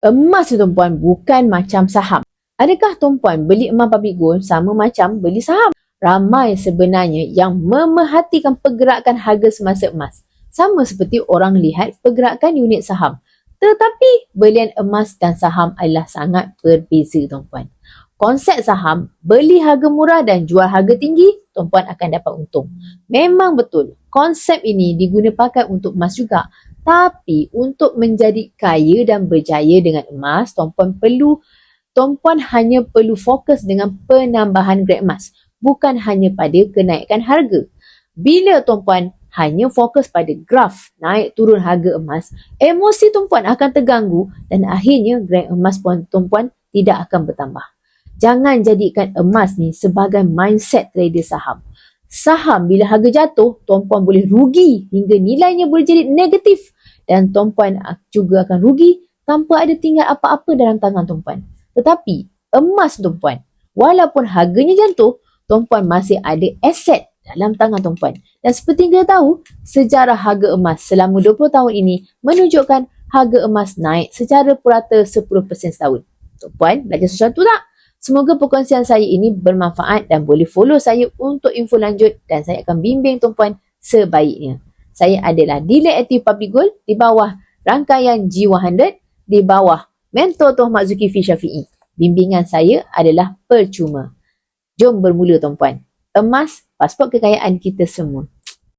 Emas tu tuan-puan bukan macam saham. Adakah tuan-puan beli emas public gold sama macam beli saham? Ramai sebenarnya yang memerhatikan pergerakan harga semasa emas. Sama seperti orang lihat pergerakan unit saham. Tetapi belian emas dan saham adalah sangat berbeza tuan-puan. Konsep saham, beli harga murah dan jual harga tinggi, tuan-puan akan dapat untung. Memang betul, konsep ini diguna pakai untuk emas juga. Tapi untuk menjadi kaya dan berjaya dengan emas, tuan-puan hanya perlu fokus dengan penambahan grade emas, bukan hanya pada kenaikan harga. Bila tuan-puan hanya fokus pada graf naik turun harga emas, emosi tuan-puan akan terganggu dan akhirnya grade emas tuan-puan tidak akan bertambah. Jangan jadikan emas ni sebagai mindset trader saham. Saham bila harga jatuh, tuan-puan boleh rugi hingga nilainya boleh jadi negatif. Dan tuan-puan juga akan rugi tanpa ada tinggal apa-apa dalam tangan tuan-puan. Tetapi emas tuan-puan, walaupun harganya jatuh, tuan-puan masih ada aset dalam tangan tuan-puan. Dan seperti kita tahu, sejarah harga emas selama 20 tahun ini menunjukkan harga emas naik secara purata 10% setahun. Tuan-puan, belajar sesuatu tak? Semoga perkongsian saya ini bermanfaat dan boleh follow saya untuk info lanjut dan saya akan bimbing tuan-puan sebaiknya. Saya adalah Dealer Aktif Public Gold di bawah rangkaian G100 di bawah mentor Tuan Mak Zulkifli Syafiee. Bimbingan saya adalah percuma. Jom bermula tuan-puan. Emas, pasport kekayaan kita semua.